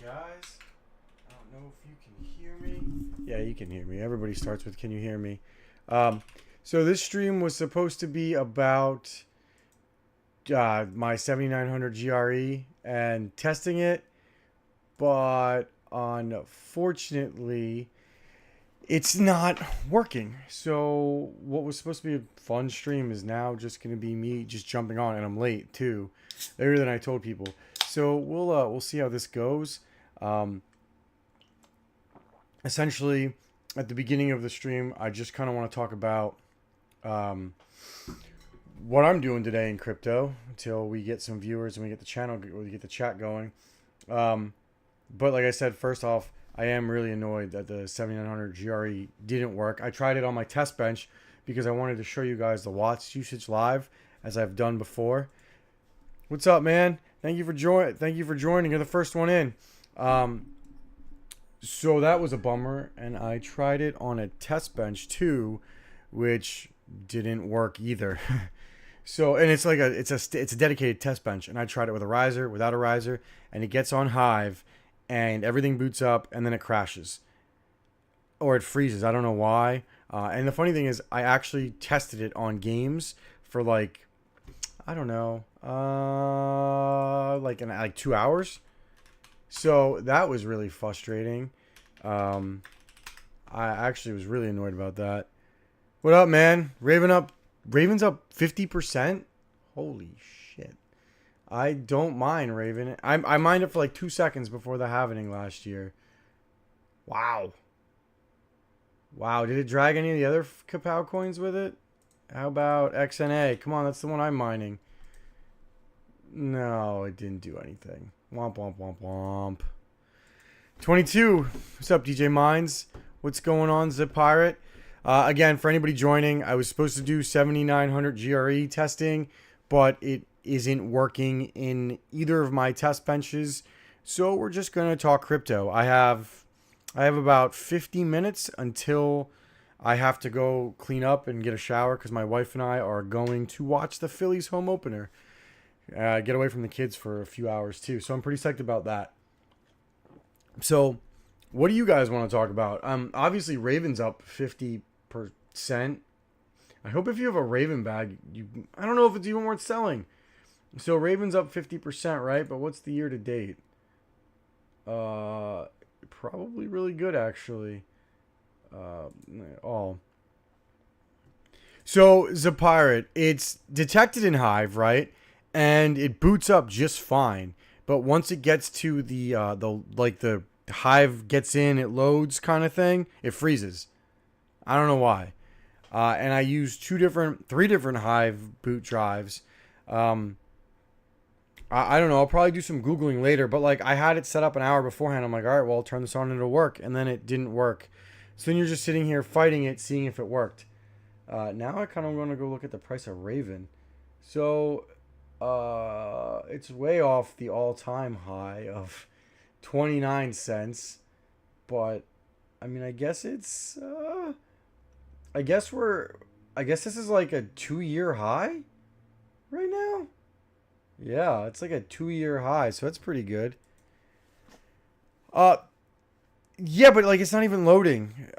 guys. I don't know if you can hear me. Yeah, you can hear me. Everybody starts with "Can you hear me?" So this stream was supposed to be about my 7900 GRE and testing it, but unfortunately, it's not working. So what was supposed to be a fun stream is now just going to be me just jumping on, and I'm late too, later than I told people. So we'll see how this goes. Um, Essentially, at the beginning of the stream, I just kind of want to talk about um, what I'm doing today in crypto until we get some viewers and we get the channel, we get the chat going. But like I said, first off, I am really annoyed that the 7900 GRE didn't work. I tried it on my test bench because I wanted to show you guys the watts usage live, as I've done before. What's up, man? Thank you for joining. You're the first one in. So that was a bummer, and I tried it on a test bench too, which didn't work either. So, and it's like it's a dedicated test bench, and I tried it with a riser, without a riser, and it gets on Hive, and everything boots up, and then it crashes, or it freezes. I don't know why. And the funny thing is, I actually tested it on games for like, I don't know, like 2 hours. So that was really frustrating. I actually was really annoyed about that. What up, man? Ravens up 50%. Holy shit! I don't mind Raven. I mined it for like 2 seconds before the halvening last year. Wow. Wow. Did it drag any of the other Kapow coins with it? How about XNA? Come on, that's the one I'm mining. No, it didn't do anything. Womp womp womp womp. 22. What's up, DJ Mines? What's going on, Zip Pirate? Again, for anybody joining, I was supposed to do 7900 GRE testing, but it isn't working in either of my test benches. So we're just gonna talk crypto. I have about 50 minutes until I have to go clean up and get a shower because my wife and I are going to watch the Phillies home opener. Get away from the kids for a few hours too. So I'm pretty psyched about that. So what do you guys want to talk about? Obviously Ravens up 50%. I hope if you have a Raven bag, I don't know if it's even worth selling. So Ravens up 50%, right? But what's the year to date? Probably really good actually. So Zapirate, it's detected in Hive, right? And it boots up just fine, but once it gets to the Hive gets in, it loads kind of thing, it freezes. I don't know why. And I used three different Hive boot drives. I don't know. I'll probably do some Googling later, but like I had it set up an hour beforehand. I'm like, all right, well, I'll turn this on and it'll work, and then it didn't work. So then you're just sitting here fighting it, seeing if it worked. Now I kind of want to go look at the price of Raven. So it's way off the all-time high of 29 cents, but I mean, I guess it's I guess this is like a 2-year high right now. Yeah, it's like a 2-year high, so that's pretty good. Yeah, but like it's not even loading.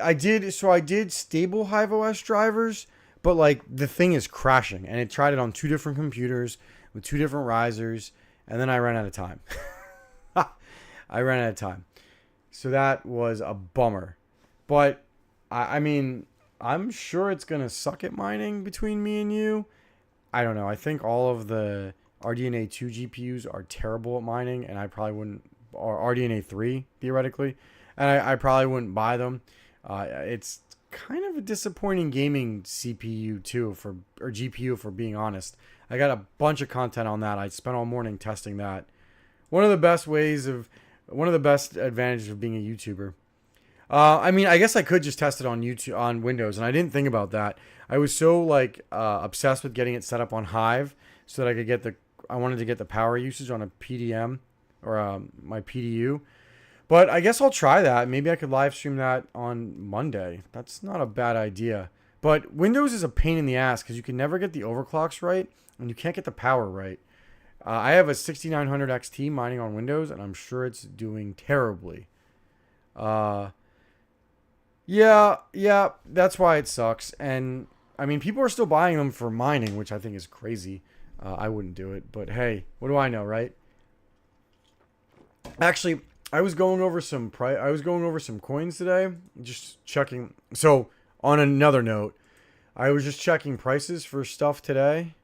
I did stable Hive OS drivers, but like the thing is crashing, and it tried it on 2 different computers with 2 different risers, and then I ran out of time. I ran out of time. So that was a bummer. But I mean, I'm sure it's going to suck at mining between me and you. I don't know. I think all of the RDNA 2 GPUs are terrible at mining, and I probably wouldn't, or RDNA 3 theoretically, and I probably wouldn't buy them. It's kind of a disappointing gaming CPU too, or GPU, for being honest. I got a bunch of content on that. I spent all morning testing that. One of the best advantages of being a YouTuber. I mean, I guess I could just test it on YouTube, on Windows, and I didn't think about that. I was so obsessed with getting it set up on Hive so that I could I wanted to get the power usage on a PDM or my PDU. But I guess I'll try that. Maybe I could live stream that on Monday. That's not a bad idea. But Windows is a pain in the ass because you can never get the overclocks right and you can't get the power right. I have a 6900 XT mining on Windows, and I'm sure it's doing terribly. Yeah, that's why it sucks. And I mean, people are still buying them for mining, which I think is crazy. I wouldn't do it, but hey, what do I know, right? Actually, I was going over some coins today, just checking. So, on another note, I was just checking prices for stuff today.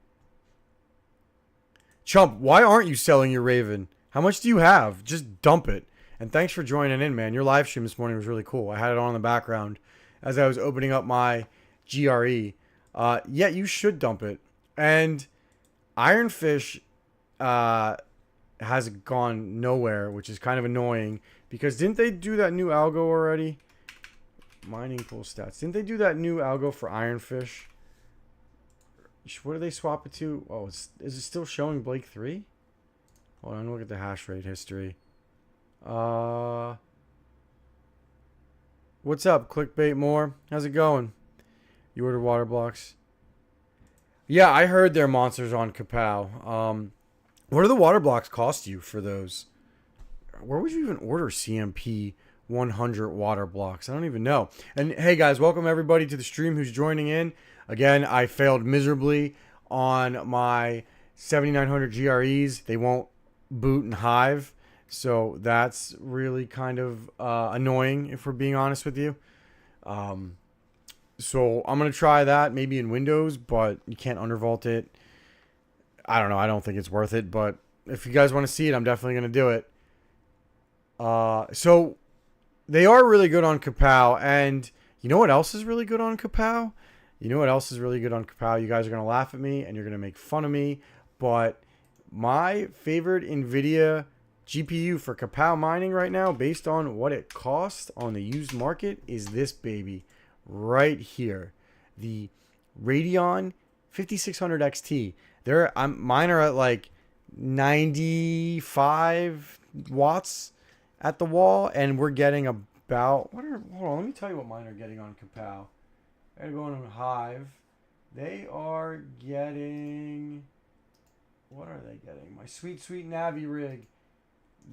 Chump, why aren't you selling your Raven? How much do you have? Just dump it. And thanks for joining in, man. Your live stream this morning was really cool. I had it on in the background as I was opening up my GRE. Yeah, you should dump it. And Ironfish has gone nowhere, which is kind of annoying because didn't they do that new algo already? Mining pool stats. Didn't they do that new algo for Ironfish? What do they swap it to? Oh, is it still showing Blake 3? Hold on, look at the hash rate history. What's up, Clickbait More? How's it going? You ordered water blocks? Yeah, I heard they're monsters on Kapow. What do the water blocks cost you for those? Where would you even order CMP 100 water blocks? I don't even know. And hey guys, welcome everybody to the stream who's joining in. Again, I failed miserably on my 7900 GREs. They won't boot in Hive. So that's really kind of annoying if we're being honest with you. So I'm going to try that maybe in Windows, but you can't undervolt it. I don't know. I don't think it's worth it, but if you guys want to see it, I'm definitely going to do it. So they are really good on Kapow, and you know what else is really good on Kapow? You guys are going to laugh at me, and you're going to make fun of me, but my favorite NVIDIA GPU for Kapow mining right now, based on what it costs on the used market, is this baby right here. The Radeon 5600 XT. Mine are at like 95 watts at the wall, and we're getting about hold on, let me tell you what mine are getting on Kapow. I gotta go on Hive. They are getting, what are they getting? My sweet Navi rig.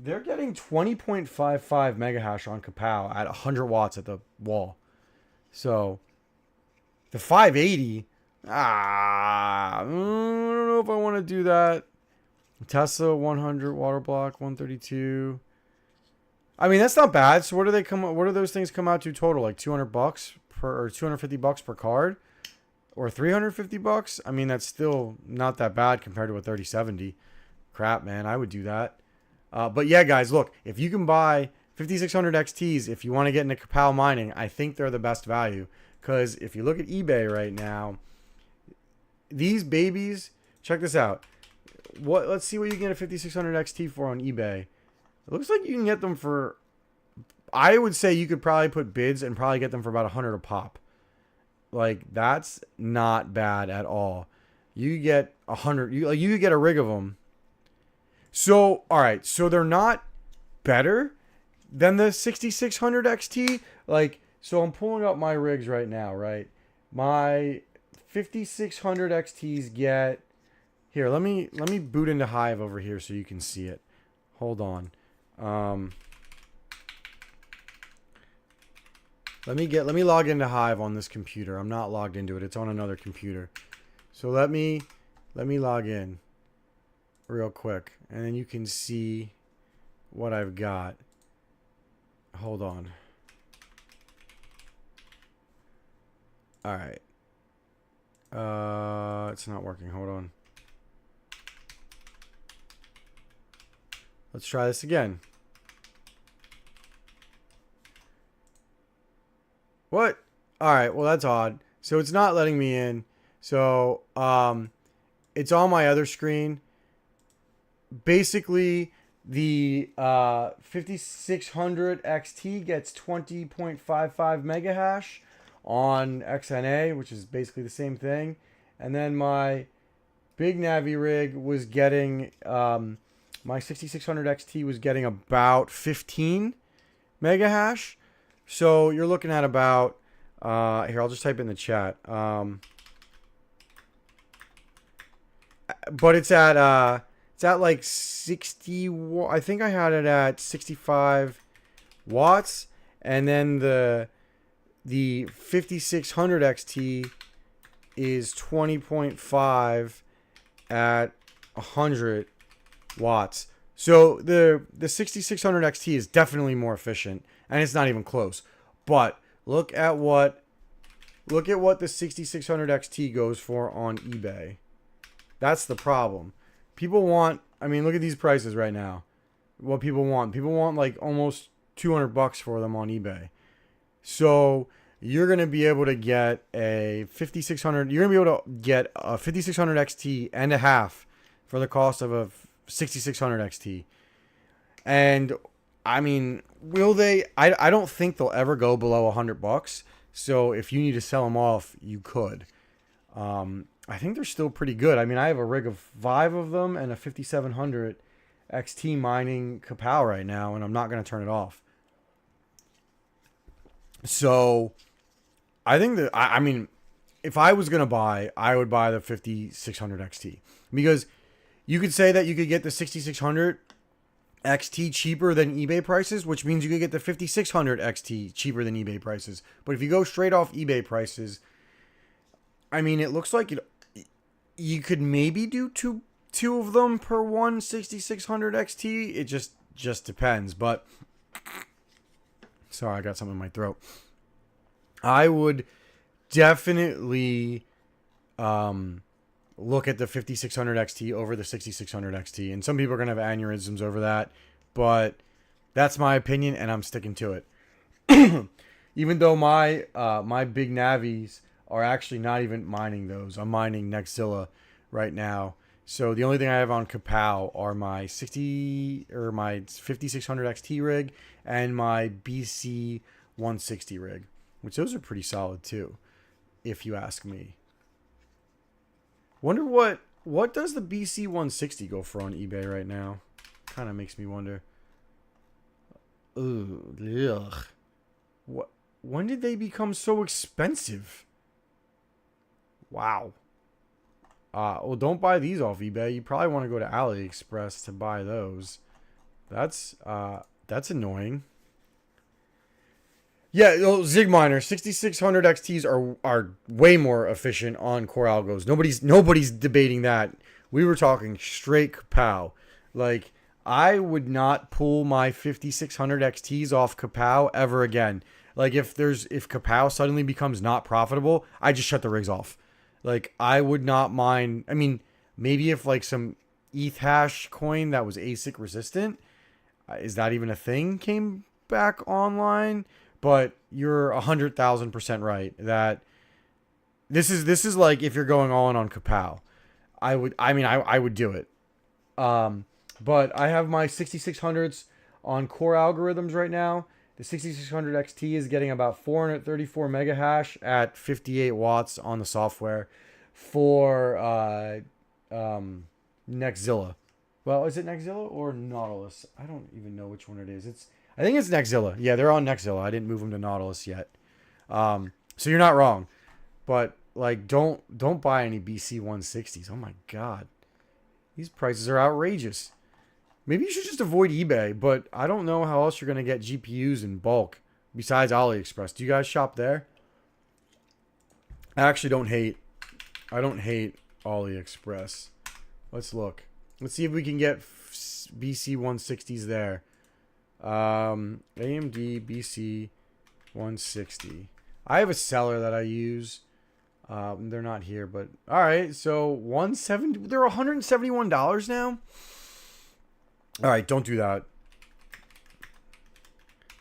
They're getting 20.55 mega hash on Kapow at 100 watts at the wall. So the 580, I don't know if I want to do that. Tesla 100 water block 132. I mean, that's not bad. So what do those things come out to total? Like $200 per, or $250 per card, or $350? I mean, that's still not that bad compared to a 3070. Crap, man, I would do that. But yeah, guys, look, if you can buy 5600 XTs, if you want to get into Kapow mining, I think they're the best value. Because if you look at eBay right now, these babies, check this out. Let's see what you can get a 5600 XT for on eBay. It looks like you can get them for, I would say you could probably put bids and probably get them for about 100 a pop. Like, that's not bad at all. You get 100, you could get a rig of them. So, all right, so they're not better than the 6600 XT. Like, so I'm pulling up my rigs right now, right? My 5600 XTs get, here, let me boot into Hive over here so you can see it. Hold on. Let me log into Hive on this computer. I'm not logged into it. It's on another computer. So let me log in real quick, and then you can see what I've got. Hold on. All right. It's not working. Hold on. Let's try this again. What? All right. Well, that's odd. So it's not letting me in. So it's on my other screen. Basically, the 5600 XT gets 20.55 mega hash on XNA, which is basically the same thing. And then my big Navi rig was getting, my 6600 XT was getting about 15 mega hash. So you're looking at about, here, I'll just type in the chat. But it's at It's at like 60. I think I had it at 65 watts, and then the 5600 XT is 20.5 at 100 watts. So the 6600 XT is definitely more efficient, and it's not even close. But look at what the 6600 XT goes for on eBay. That's the problem. People want, I mean, look at these prices right now. What people want like almost $200 for them on eBay. So you're going to be able to get a 5600, you're going to be able to get a 5600 XT and a half for the cost of a 6600 XT. And I mean, will they? I don't think they'll ever go below $100. So if you need to sell them off, you could. I think they're still pretty good. I mean, I have a rig of 5 of them and a 5700 XT mining Kapow right now, and I'm not going to turn it off. So I think that, I mean, if I was going to buy, I would buy the 5600 XT, because you could say that you could get the 6600 XT cheaper than eBay prices, which means you could get the 5600 XT cheaper than eBay prices. But if you go straight off eBay prices, I mean, it looks like you could maybe do two of them per one 6600 XT. It just depends. But sorry, I got something in my throat. I would definitely look at the 5600 XT over the 6600 XT. And some people are going to have aneurysms over that. But that's my opinion, and I'm sticking to it. Even though my big navies are actually not even mining those. I'm mining Nextzilla right now. So the only thing I have on Kapow are my 5600 XT rig and my BC 160 rig, which those are pretty solid too, if you ask me. Wonder what does the BC 160 go for on eBay right now? Kind of makes me wonder. Ugh. When did they become so expensive? Wow. Well, don't buy these off eBay. You probably want to go to AliExpress to buy those. That's annoying. Yeah, Zigminer 6600 XTs are way more efficient on core algos. Nobody's debating that. We were talking straight Kapow. Like, I would not pull my 5600 XTs off Kapow ever again. Like, if Kapow suddenly becomes not profitable, I just shut the rigs off. Like, I would not mind. I mean, maybe if like some ETH hash coin that was ASIC resistant, is that even a thing, came back online? But you're 100,000% right that this is like if you're going all in on Kapow. I would do it. But I have my 6600s on core algorithms right now. The 6600 XT is getting about 434 mega hash at 58 watts on the software for Nextzilla. Well, is it Nextzilla or Nautilus? I don't even know which one it is. I think it's Nextzilla. Yeah, they're on Nextzilla. I didn't move them to Nautilus yet. So you're not wrong. But like, don't buy any BC 160s. Oh my god, these prices are outrageous. Maybe you should just avoid eBay, but I don't know how else you're going to get GPUs in bulk besides AliExpress. Do you guys shop there? I actually don't hate AliExpress. Let's look. Let's see if we can get BC 160s there. AMD BC 160. I have a seller that I use. They're not here, but all right. So 170. They're $171 now. All right, don't do that.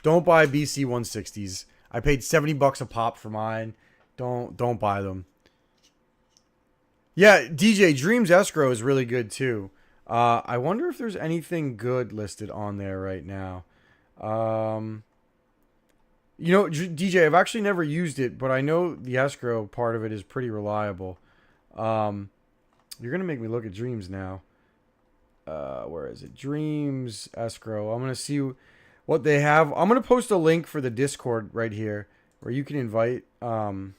Don't buy BC 160s. I paid $70 a pop for mine. Don't buy them. Yeah, DJ Dreams Escrow is really good too. I wonder if there's anything good listed on there right now. You know, DJ, I've actually never used it, but I know the escrow part of it is pretty reliable. You're gonna make me look at Dreams now. Where is it? Dreams Escrow. I'm going to see what they have. I'm going to post a link for the Discord right here where you can invite, copy.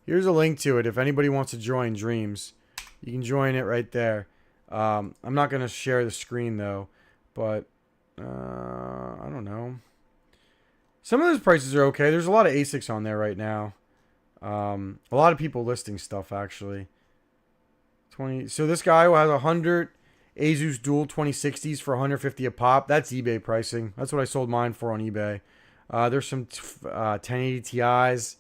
Here's a link to it. If anybody wants to join Dreams, you can join it right there. I'm not going to share the screen though, but I don't know. Some of those prices are okay. There's a lot of ASICs on there right now. A lot of people listing stuff actually. 20. So this guy has 100 Asus Dual 2060s for 150 a pop. That's eBay pricing. That's what I sold mine for on eBay. There's some 1080 Ti's.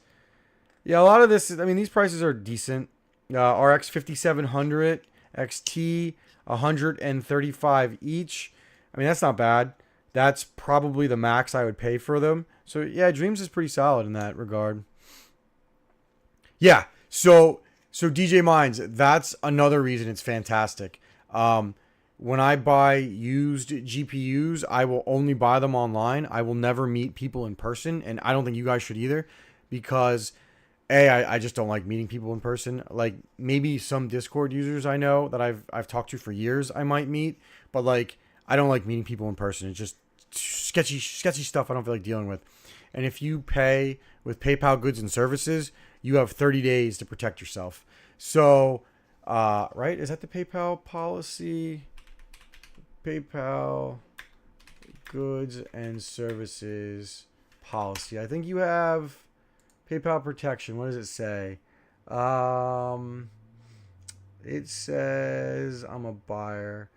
Yeah, a lot of this. I mean, these prices are decent. RX 5700 XT 135 each. I mean, that's not bad. That's probably the max I would pay for them. So yeah, Dreams is pretty solid in that regard. Yeah. So DJ Minds, that's another reason it's fantastic. When I buy used GPUs, I will only buy them online. I will never meet people in person, and I don't think you guys should either, because I just don't like meeting people in person. Like maybe some Discord users I know that I've talked to for years I might meet, but like I don't like meeting people in person. It's just sketchy stuff I don't feel like dealing with. And if you pay with PayPal goods and services, you have 30 days to protect yourself. So, right? Is that the PayPal policy? PayPal goods and services policy. I think you have PayPal protection. What does it say? It says I'm a buyer.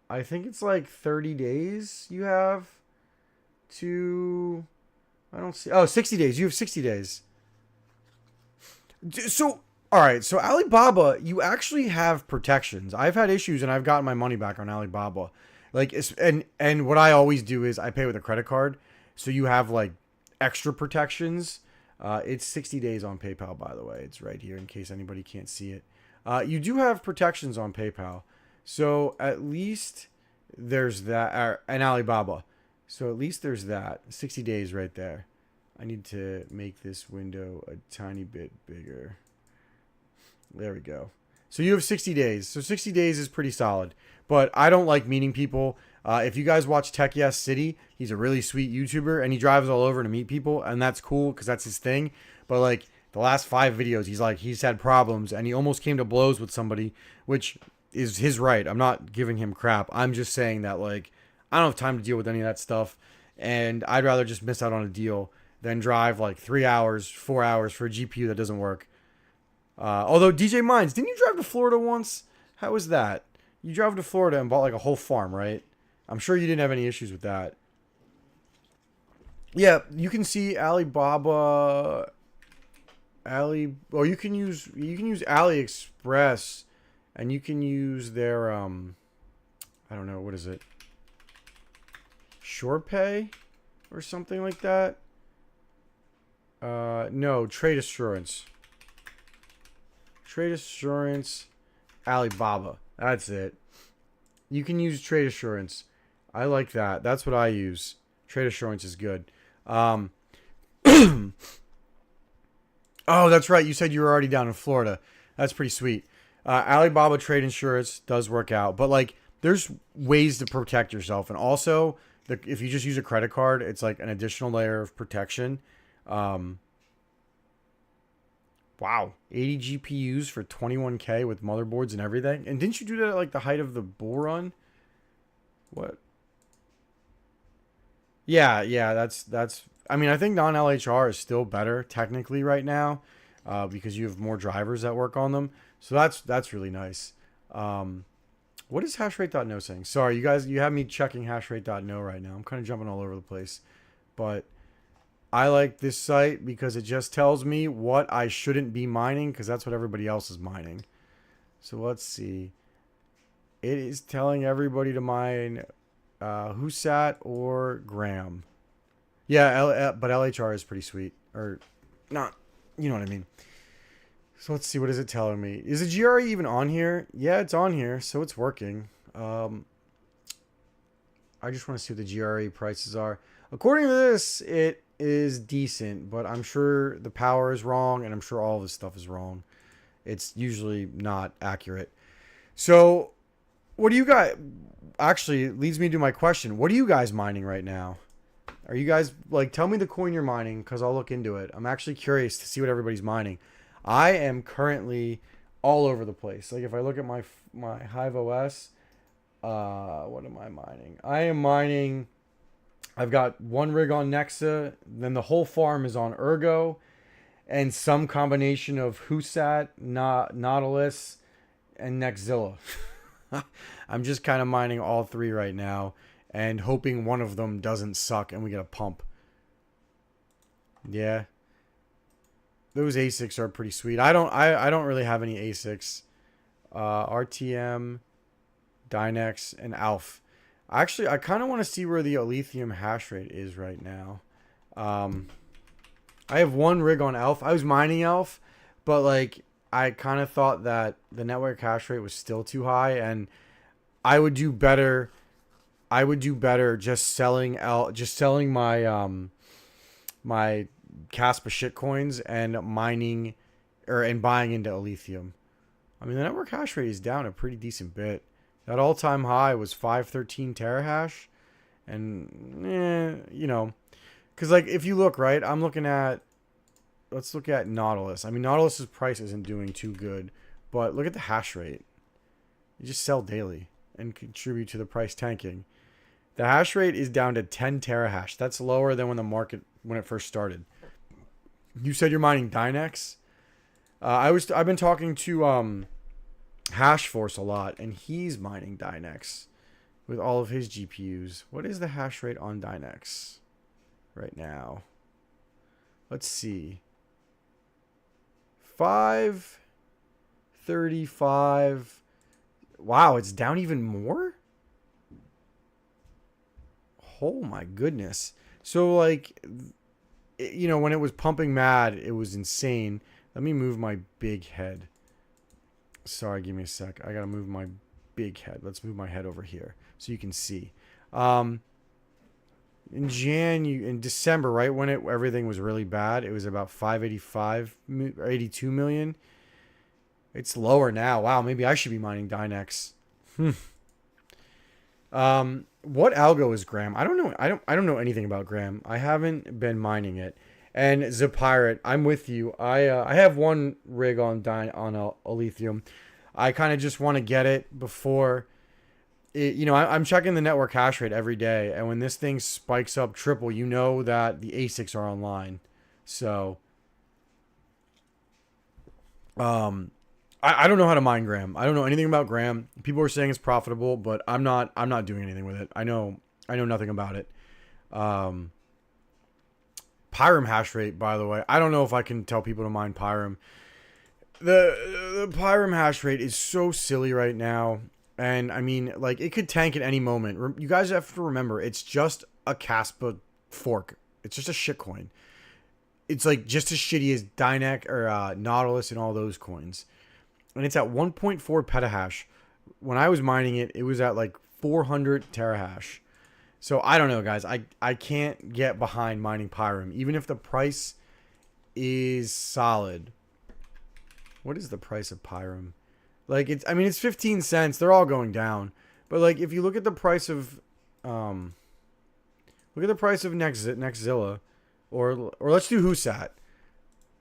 I think it's like 30 days you have to... I don't see... Oh, 60 days. You have 60 days. So, all right. So Alibaba, you actually have protections. I've had issues and I've gotten my money back on Alibaba. Like, and what I always do is I pay with a credit card. So you have like extra protections. It's 60 days on PayPal, by the way. It's right here in case anybody can't see it. You do have protections on PayPal. So at least there's that, and Alibaba. So at least there's that. 60 days right there. I need to make this window a tiny bit bigger. There we go. So you have 60 days. So 60 days is pretty solid. But I don't like meeting people. If you guys watch Tech Yes City, he's a really sweet YouTuber, and he drives all over to meet people, and that's cool because that's his thing. But like the last 5 videos, he's had problems, and he almost came to blows with somebody, which is his right. I'm not giving him crap. I'm just saying that like I don't have time to deal with any of that stuff, and I'd rather just miss out on a deal than drive like 3 hours, 4 hours for a GPU that doesn't work. Although DJ Minds, didn't you drive to Florida once? How was that? You drove to Florida and bought like a whole farm, right? I'm sure you didn't have any issues with that. Yeah, you can see Alibaba. You can use AliExpress, and you can use their I don't know, what is it? SurePay or something like that. No, Trade Assurance. Trade Assurance, Alibaba. That's it. You can use Trade Assurance. I like that. That's what I use. Trade Assurance is good. Oh, that's right. You said you were already down in Florida. That's pretty sweet. Alibaba Trade Insurance does work out, but like, there's ways to protect yourself, and also, if you just use a credit card, it's like an additional layer of protection. Wow, 80 GPUs for 21K with motherboards and everything. And didn't you do that at like the height of the bull run? What? Yeah, that's. I mean, I think non-LHR is still better technically right now, because you have more drivers that work on them. So that's really nice. What is hashrate.no saying? Sorry, you guys, you have me checking hashrate.no right now. I'm kind of jumping all over the place, but I like this site because it just tells me what I shouldn't be mining, because that's what everybody else is mining. So let's see. It is telling everybody to mine Husat or Graham. Yeah, but LHR is pretty sweet. Or not, you know what I mean. So let's see, what is it telling me? Is the GRE even on here? Yeah, it's on here, so it's working. I just want to see what the GRE prices are. According to this, it is decent, but I'm sure the power is wrong, and I'm sure all this stuff is wrong. It's usually not accurate. So, what do you guys... Actually, it leads me to my question. What are you guys mining right now? Are you guys... Like, tell me the coin you're mining, because I'll look into it. I'm actually curious to see what everybody's mining. I am currently all over the place. Like if I look at my Hive OS, what am I mining? I am mining. I've got one rig on Nexa, then the whole farm is on Ergo, and some combination of Husat, Nautilus, and Nexzilla. I'm just kind of mining all three right now and hoping one of them doesn't suck and we get a pump. Yeah. Those ASICs are pretty sweet. I don't really have any ASICs. RTM, Dynex, and Alf. Actually, I kind of want to see where the Lithium hash rate is right now. I have one rig on Alf. I was mining Alf, but like I kind of thought that the network hash rate was still too high, and I would do better. I would do better just selling my my Caspa shitcoins and mining and buying into Lithium. I mean, the network hash rate is down a pretty decent bit. That all-time high was 513 terahash, and you know, because like if you look right, let's look at Nautilus. I mean, Nautilus's price isn't doing too good, but look at the hash rate. You just sell daily and contribute to the price tanking. The hash rate is down to 10 terahash. That's lower than when it first started. You said you're mining Dynex. I've been talking to Hashforce a lot, and he's mining Dynex with all of his GPUs. What is the hash rate on Dynex right now? Let's see. 535. Wow, it's down even more? Oh my goodness. So like, you know, when it was pumping mad, it was insane. Let me move my big head. Sorry, give me a sec. I gotta move my big head. Let's move my head over here so you can see. In December, right when everything was really bad, it was about 585 or 82 million. It's lower now. Wow, maybe I should be mining Dynex. What algo is Gram? I don't know. I don't know anything about Gram. I haven't been mining it. And Zapirate, I'm with you. I have one rig on a Lithium. I kind of just want to get it before it, you know, I'm checking the network hash rate every day, and when this thing spikes up triple, you know that the ASICs are online. So I don't know how to mine Gram. I don't know anything about Gram. People are saying it's profitable, but I'm not doing anything with it. I know nothing about it. Pyrum hash rate, by the way. I don't know if I can tell people to mine Pyrum. The Pyrum hash rate is so silly right now. And I mean, like, it could tank at any moment. You guys have to remember, it's just a Caspa fork. It's just a shitcoin. It's like just as shitty as Dynex or Nautilus and all those coins. And it's at 1.4 petahash. When I was mining it, it was at like 400 terahash. So I don't know, guys. I can't get behind mining Pyrum, even if the price is solid. What is the price of Pyrum? Like, it's 15 cents. They're all going down. But like, if you look at the price of Nexzilla, or let's do Husat,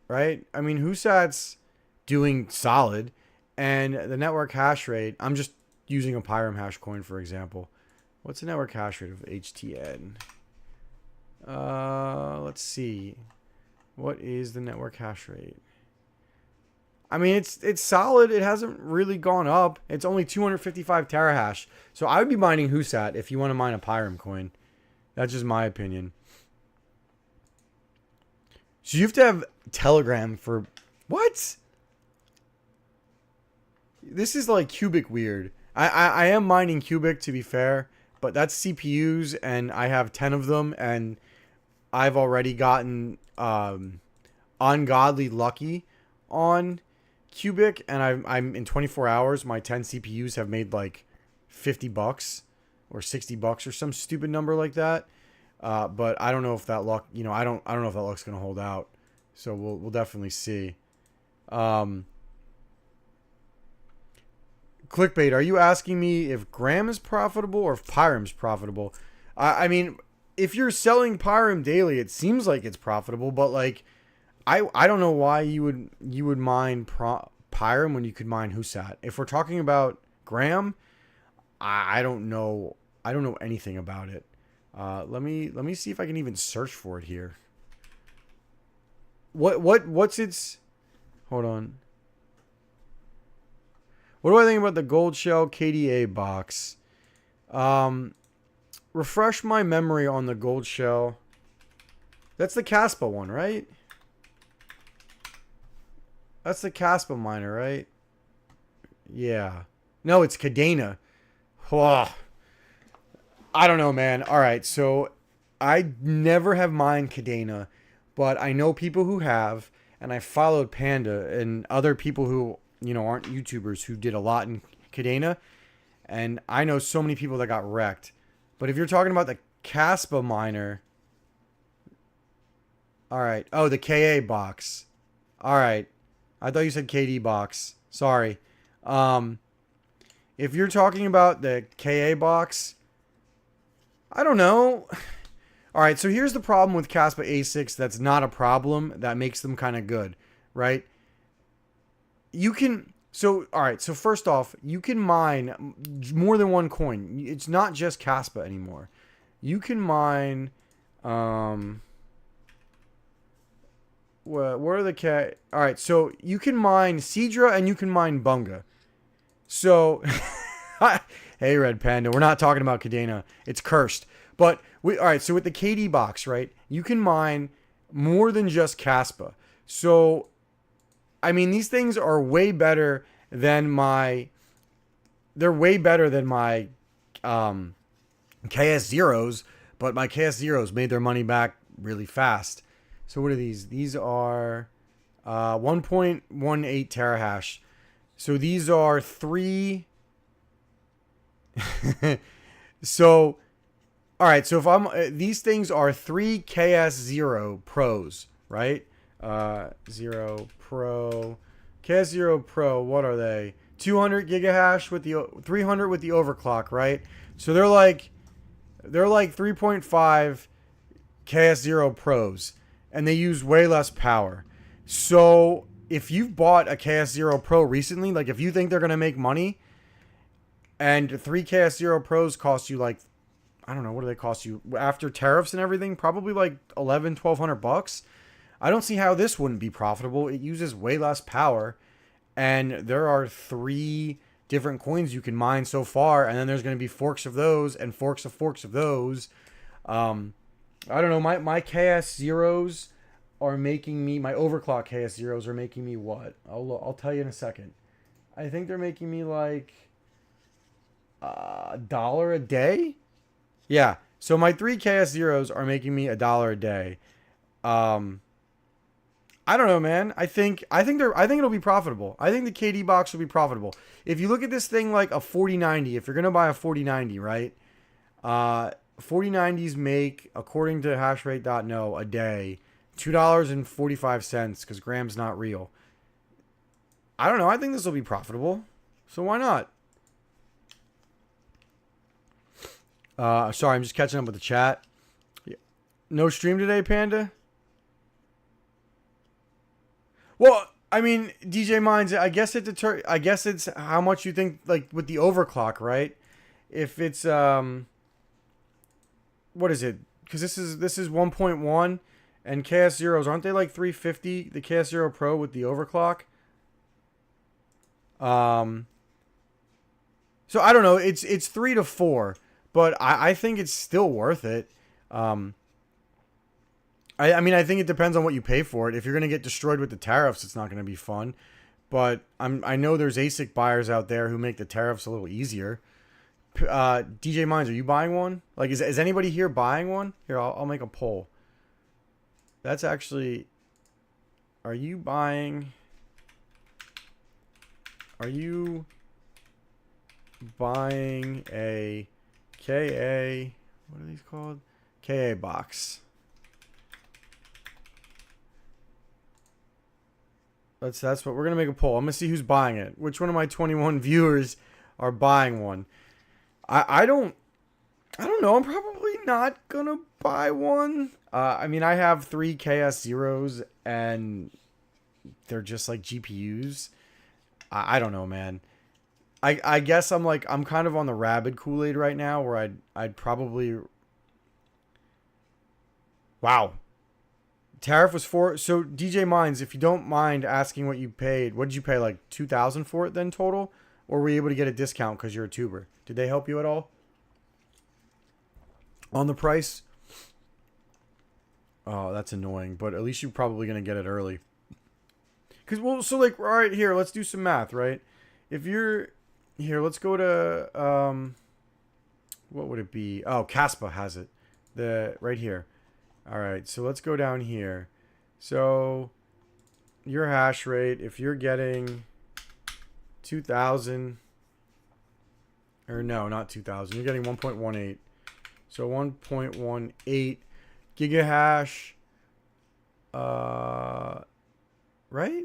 right? I mean, Husat's doing solid, and the network hash rate, I'm just using a Pyrum hash coin, for example. What's the network hash rate of HTN? Let's see. What is the network hash rate? I mean, it's solid. It hasn't really gone up. It's only 255 terahash. So I would be mining Husat if you want to mine a Pyrum coin. That's just my opinion. So you have to have Telegram for... What? This is like Cubic weird. I am mining Cubic, to be fair. But that's CPUs, and I have 10 of them. And I've already gotten ungodly lucky on Cubic. And I'm in 24 hours, my 10 CPUs have made like $50 or $60 or some stupid number like that. But I don't know if that luck, you know, I don't know if that luck's gonna hold out. So we'll definitely see. Clickbait, are you asking me if Gram is profitable or if Pyrum's profitable? I mean, if you're selling Pyrum daily, it seems like it's profitable, but like, I don't know why you would mine Pyram when you could mine Husat. If we're talking about Graham, I don't know. I don't know anything about it. Let me see if I can even search for it here. What's its? Hold on. What do I think about the Gold Shell KDA box? Refresh my memory on the Gold Shell. That's the Caspa one, right? That's the Caspa miner, right? Yeah. No, it's Cadena. Oh, I don't know, man. All right, so I never have mined Cadena, but I know people who have, and I followed Panda and other people who, aren't YouTubers who did a lot in Cadena, and I know so many people that got wrecked. But if you're talking about the Caspa miner, all right. Oh, the KA box. All right. I thought you said KD box. Sorry. If you're talking about the KA box, I don't know. All right, so here's the problem with Caspa ASICs that's not a problem that makes them kind of good, right? So first off, you can mine more than one coin. It's not just Caspa anymore. You can mine, what are the all right, so you can mine Sidra and you can mine Bunga. So, hey, Red Panda, we're not talking about Cadena. It's cursed. But, all right, so with the KD box, right, you can mine more than just Caspa. So, I mean, these things are way better than they're way better than my KS Zeros, but my KS Zeros made their money back really fast. So what are these? These are 1.18 terahash. So these are 3. So, all right. So if these things are 3 KS0 Pros, right? 0 Pro, KS0 Pro. What are they? 200 gigahash with the 300 with the overclock, right? So they're like 3.5 KS0 Pros, and they use way less power. So if you've bought a KS0 Pro recently, like if you think they're going to make money, and 3 KS0 Pros cost you like, I don't know, what do they cost you after tariffs and everything? Probably like $1,200. I don't see how this wouldn't be profitable. It uses way less power, and there are 3 different coins you can mine so far, and then there's going to be forks of those and forks of those. I don't know. My KS zeros are making me, my overclock KS zeros are making me what? I'll tell you in a second. I think they're making me like $1 a day. Yeah. So my 3 KS zeros are making me $1 a day. I don't know, man. I think it'll be profitable. I think the KD box will be profitable. If you look at this thing like a 4090, if you're gonna buy a 4090, right? 4090s make, according to hashrate.no, a day $2.45 because Graham's not real. I don't know. I think this will be profitable. So why not? Sorry, I'm just catching up with the chat. No stream today, Panda? Well, I mean, DJ Mines, I guess it's how much you think, like with the overclock, right? If it's what is it? Because this is 1.1, and KS zeros, aren't they like 350? The KS Zero Pro with the overclock. So I don't know. It's 3 to 4, but I think it's still worth it. I mean, I think it depends on what you pay for it. If you're going to get destroyed with the tariffs, it's not going to be fun. But I know there's ASIC buyers out there who make the tariffs a little easier. DJ Mines, are you buying one? Like, is anybody here buying one? Here, I'll make a poll. That's actually... Are you buying a KA... What are these called? KA box. That's what we're gonna make a poll. I'm gonna see who's buying it. Which one of my 21 viewers are buying one? I don't know. I'm probably not gonna buy one. I mean, I have 3 KS zeros and they're just like GPUs. I don't know, man. I guess I'm kind of on the rabid Kool-Aid right now, where I'd probably. Wow. Tariff was four. So DJ Mines, if you don't mind asking what you paid, what did you pay? Like 2,000 for it then total, or were you able to get a discount because you're a tuber? Did they help you at all on the price? Oh, that's annoying, but at least you're probably gonna get it early. Cause well, so like, all right, here, let's do some math, right? If you're here, let's go to what would it be? Oh, Caspa has it, the right here. All right, so let's go down here. So your hash rate, if you're getting 2,000, or no, not 2,000, you're getting 1.18. So 1.18 gigahash, right?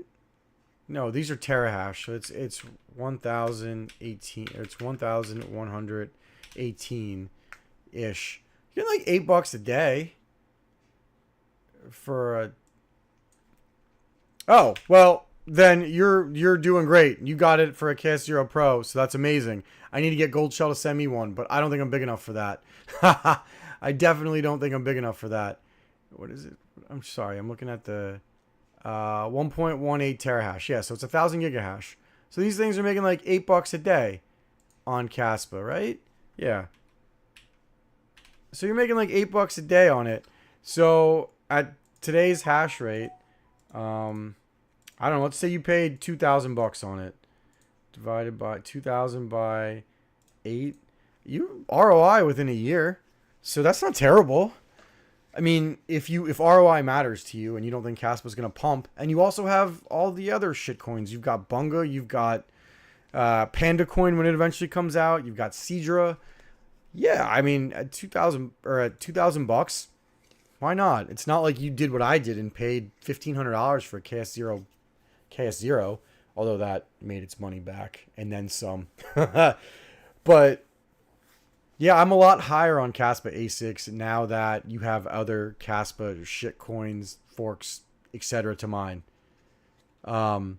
No, these are terahash. So it's 1,018. It's 1,118 ish. You're getting like $8 a day for a. Oh well, then you're doing great. You got it for a KS0 Pro, so that's amazing. I need to get Gold Shell to send me one, but I don't think I'm big enough for that. I definitely don't think I'm big enough for that. What is it? I'm sorry. I'm looking at the 1.18 terahash. Yeah, so it's 1,000 gigahash. So these things are making like $8 a day on Caspa, right? Yeah. So you're making like $8 a day on it. So at today's hash rate, I don't know. Let's say you paid $2,000 on it, divided by 2,000 by 8. You ROI within a year, so that's not terrible. I mean, if ROI matters to you and you don't think Caspa's gonna pump, and you also have all the other shit coins, you've got Bunga, you've got Panda Coin when it eventually comes out, you've got Cedra. Yeah, I mean at 2,000 or at $2,000, why not? It's not like you did what I did and paid $1,500 for a KS0, although that made its money back and then some. But yeah, I'm a lot higher on Caspa ASICs now that you have other Caspa shit coins, forks, etc. to mine. Well,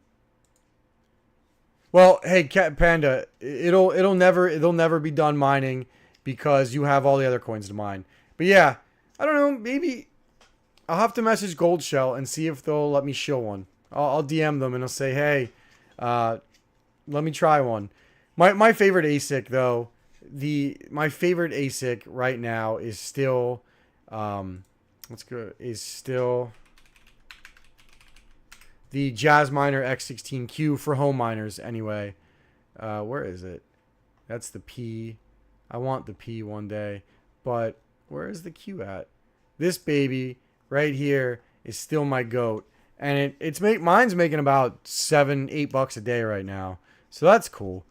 hey, Cat Panda, it'll never be done mining because you have all the other coins to mine. But yeah, I don't know. Maybe I'll have to message Gold Shell and see if they'll let me shill one. I'll DM them and I'll say, hey, let me try one. My favorite ASIC though. My favorite ASIC right now is still the Jazzminer X16Q for home miners anyway. Where is it? That's the P. I want the P one day, but where is the Q at? This baby right here is still my goat, and mine's making about $7-8 a day right now, so that's cool.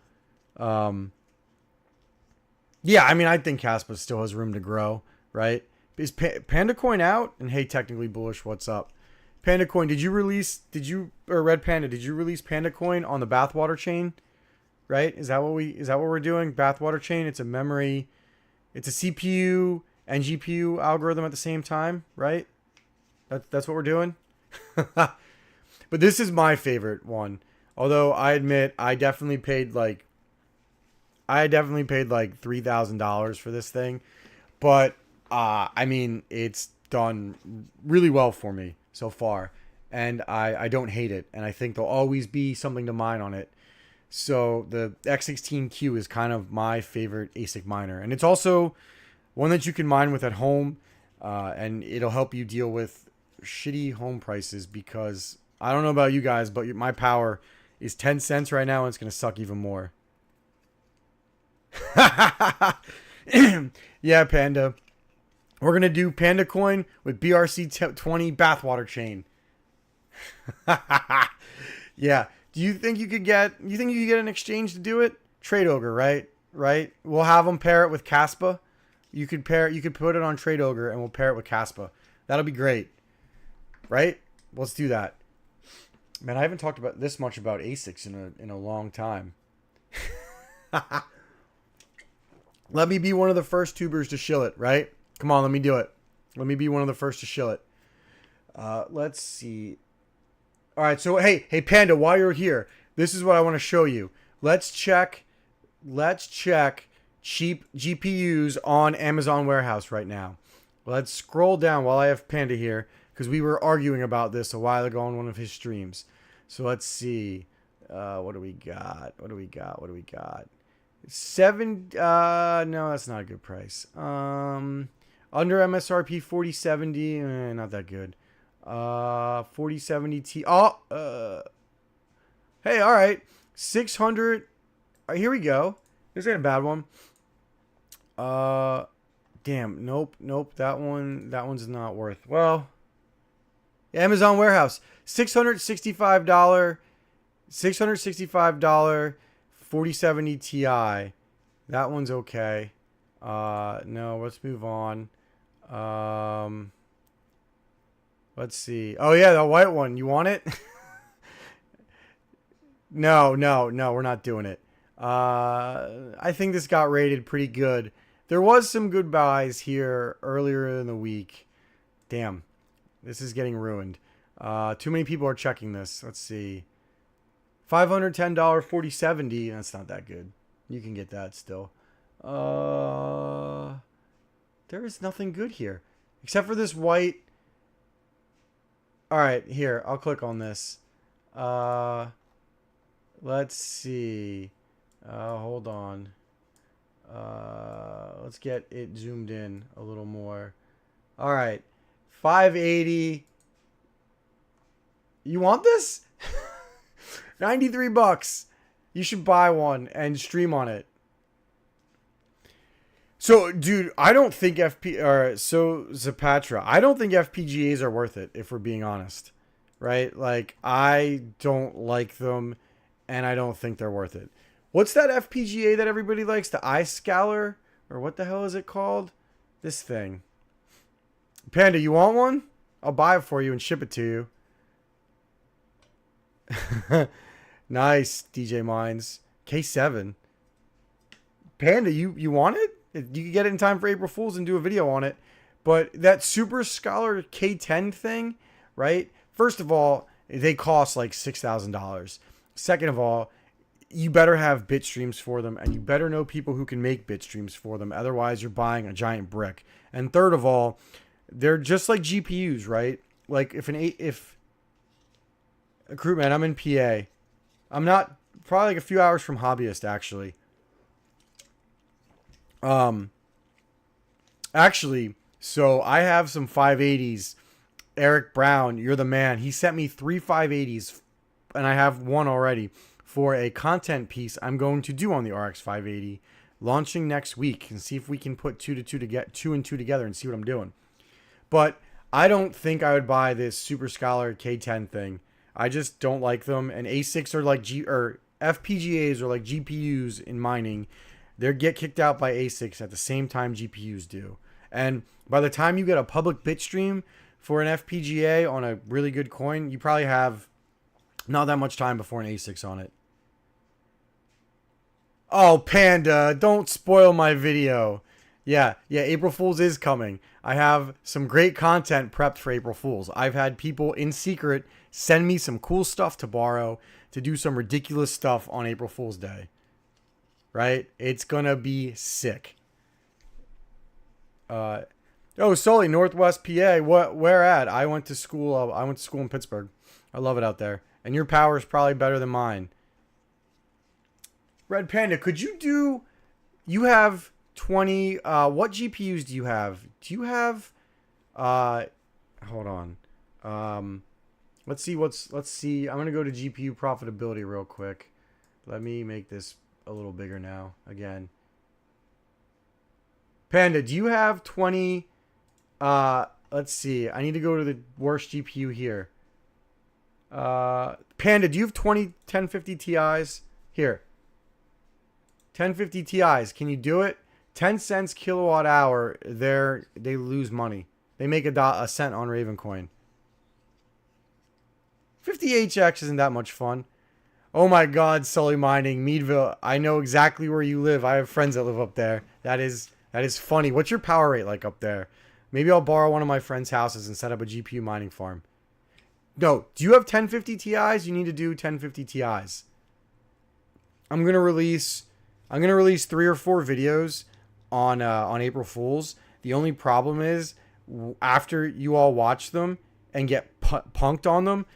Yeah, I mean, I think Caspa still has room to grow, right? Is Panda Coin out? And hey, technically bullish, what's up? Panda Coin, or Red Panda, did you release Panda Coin on the Bathwater chain? Right? Is that what we're doing? Bathwater chain, it's a CPU and GPU algorithm at the same time, right? That's what we're doing. But this is my favorite one. Although I admit I definitely paid like $3,000 for this thing, but I mean, it's done really well for me so far, and I don't hate it, and I think there'll always be something to mine on it. So the X16Q is kind of my favorite ASIC miner, and it's also one that you can mine with at home, and it'll help you deal with shitty home prices, because I don't know about you guys, but my power is 10 cents right now, and it's going to suck even more. Yeah, Panda. We're going to do Panda Coin with BRC20 Bathwater chain. Yeah. Do you think you could get an exchange to do it? Trade Ogre, right? Right? We'll have them pair it with Caspa. You could put it on Trade Ogre and we'll pair it with Caspa. That'll be great. Right? Let's do that. Man, I haven't talked about this much about ASICs in a long time. Let me be one of the first tubers to shill it, right? Come on, let me do it. Let me be one of the first to shill it. Let's see. All right, so hey Panda, while you're here, this is what I want to show you. Let's check cheap GPUs on Amazon Warehouse right now. Let's scroll down while I have Panda here, because we were arguing about this a while ago on one of his streams. So let's see. What do we got? What do we got? What do we got? No, that's not a good price. Under MSRP 4070, not that good. 4070 Ti. Hey, all right. 600. Here we go. This ain't a bad one. Damn. Nope. That one's not worth. Well, Amazon Warehouse. $665. 4070 Ti. That one's okay. No, let's move on. Let's see. Oh yeah, the white one. You want it? No, we're not doing it. I think this got rated pretty good. There was some good buys here earlier in the week. Damn. This is getting ruined. Too many people are checking this. Let's see. $510 4070. That's not that good. You can get that still. There is nothing good here. Except for this white. Alright, here. I'll click on this. Let's see. Hold on. Let's get it zoomed in a little more. Alright. 580. You want this? $93. You should buy one and stream on it. So, dude, I don't think Zapatra, I don't think FPGAs are worth it, if we're being honest. Right? Like, I don't like them, and I don't think they're worth it. What's that FPGA that everybody likes? The iScaler? Or what the hell is it called? This thing. Panda, you want one? I'll buy it for you and ship it to you. Nice, DJ Mines. K7. Panda, you want it? You can get it in time for April Fool's and do a video on it. But that Super Scholar K10 thing, right? First of all, they cost like $6,000. Second of all, you better have bit streams for them, and you better know people who can make bit streams for them. Otherwise, you're buying a giant brick. And third of all, they're just like GPUs, right? Like if recruitment, I'm in PA. I'm not, probably like a few hours from hobbyist, actually. Actually, so I have some 580s. Eric Brown, you're the man. He sent me 3 580s, and I have one already for a content piece I'm going to do on the RX 580, launching next week, and see if we can put two and two together and see what I'm doing. But I don't think I would buy this Super Scholar K10 thing. I just don't like them, and ASICs are like FPGAs are like GPUs in mining. They get kicked out by ASICs at the same time GPUs do. And by the time you get a public bit stream for an FPGA on a really good coin, you probably have not that much time before an ASIC's on it. Oh, Panda, don't spoil my video. Yeah, April Fool's is coming. I have some great content prepped for April Fool's. I've had people in secret send me some cool stuff to borrow to do some ridiculous stuff on April Fool's Day. Right? It's gonna be sick. Sully, Northwest PA. Where at? I went to school. I went to school in Pittsburgh. I love it out there. And your power is probably better than mine. Red Panda, could you do? You have 20. What GPUs do you have? Do you have? Hold on. Let's see. I'm gonna go to GPU profitability real quick. Let me make this a little bigger now. Again. Panda, do you have 20? Let's see. I need to go to the worst GPU here. Panda, do you have 20 1050 Ti's? Here. 1050 Ti's. Can you do it? 10 cents kilowatt hour. They lose money. They make a cent on Ravencoin. 50HX isn't that much fun. Oh my God, Sully Mining, Meadville. I know exactly where you live. I have friends that live up there. That is funny. What's your power rate like up there? Maybe I'll borrow one of my friends' houses and set up a GPU mining farm. No, do you have 1050 Ti's? You need to do 1050 Ti's. I'm gonna release 3 or 4 videos on April Fools. The only problem is after you all watch them and get punked on them.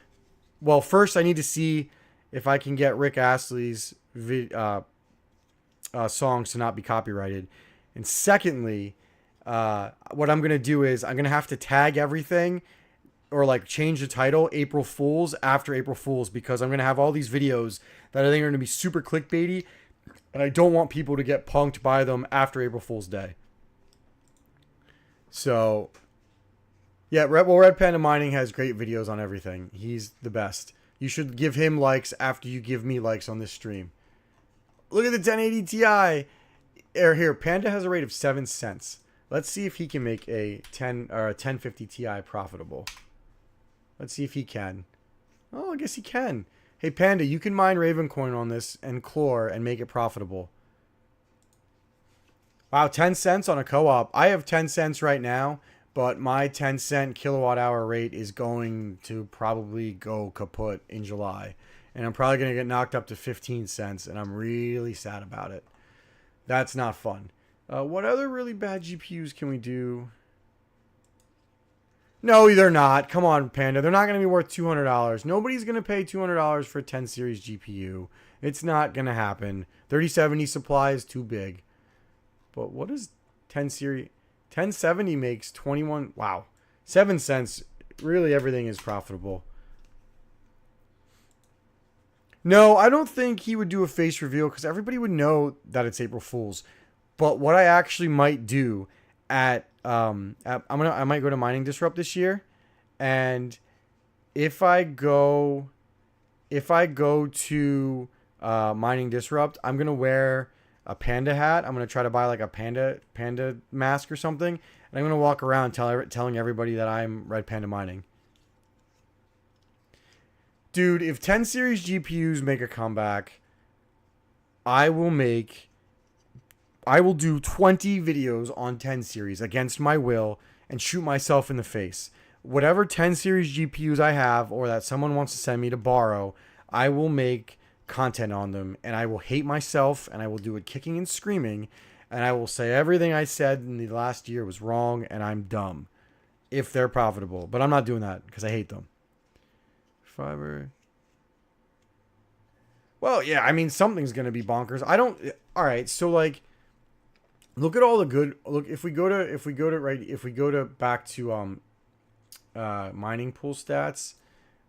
Well, first I need to see if I can get Rick Astley's songs to not be copyrighted, and secondly, what I'm gonna do is I'm gonna have to tag everything or like change the title April Fools after April Fools, because I'm gonna have all these videos that I think are gonna be super clickbaity, and I don't want people to get punked by them after April Fool's Day. So, yeah, Red Panda Mining has great videos on everything. He's the best. You should give him likes after you give me likes on this stream. Look at the 1080 Ti. Here, Panda has a rate of 7 cents. Let's see if he can make a 1050 Ti profitable. Let's see if he can. Oh, I guess he can. Hey, Panda, you can mine Ravencoin on this and Chlor and make it profitable. Wow, 10 cents on a co-op. I have 10 cents right now, but my 10-cent kilowatt hour rate is going to probably go kaput in July. And I'm probably going to get knocked up to 15 cents, and I'm really sad about it. That's not fun. What other really bad GPUs can we do? No, they're not. Come on, Panda. They're not going to be worth $200. Nobody's going to pay $200 for a 10 series GPU. It's not going to happen. 3070 supply is too big. But what is 10 series? 1070 makes 21. Wow. 7 cents. Really, everything is profitable. No, I don't think he would do a face reveal because everybody would know that it's April Fool's. But what I actually might do I might go to Mining Disrupt this year, and if I go to Mining Disrupt, I'm gonna wear a panda hat. I'm gonna try to buy like a panda mask or something, and I'm gonna walk around telling everybody that I'm Red Panda Mining. Dude, if 10 series GPUs make a comeback, I will do 20 videos on 10 series against my will and shoot myself in the face. Whatever 10 series GPUs I have or that someone wants to send me to borrow, I will make content on them, and I will hate myself, and I will do it kicking and screaming, and I will say everything I said in the last year was wrong and I'm dumb if they're profitable. But I'm not doing that because I hate them. Fiber. Well, yeah, I mean, something's going to be bonkers. All right, so like look at all the good. Look, if we go to back to mining pool stats,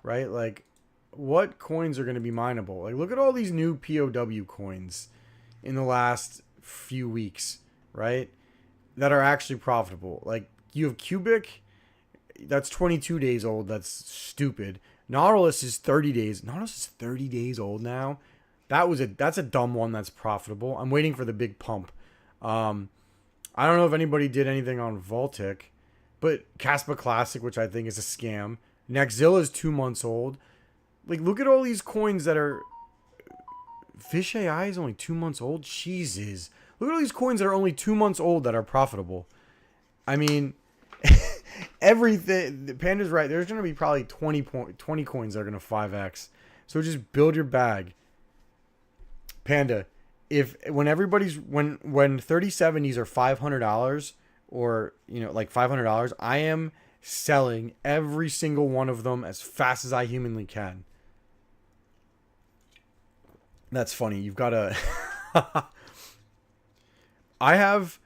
right? Like, what coins are going to be mineable? Like, look at all these new POW coins in the last few weeks, right? That are actually profitable. Like, you have Cubic, that's 22 days old. That's stupid. Nautilus is 30 days. Nautilus is 30 days old now. That's a dumb one that's profitable. I'm waiting for the big pump. I don't know if anybody did anything on Voltic, but Caspa Classic, which I think is a scam. Nexzilla is 2 months old. Like, look at all these coins that are... Fish AI is only 2 months old? Jesus. Look at all these coins that are only 2 months old that are profitable. I mean, everything... Panda's right. There's going to be probably 20 coins that are going to 5x. So just build your bag. Panda, when 3070s are $500 or, like $500, I am selling every single one of them as fast as I humanly can. That's funny. You've got a... I have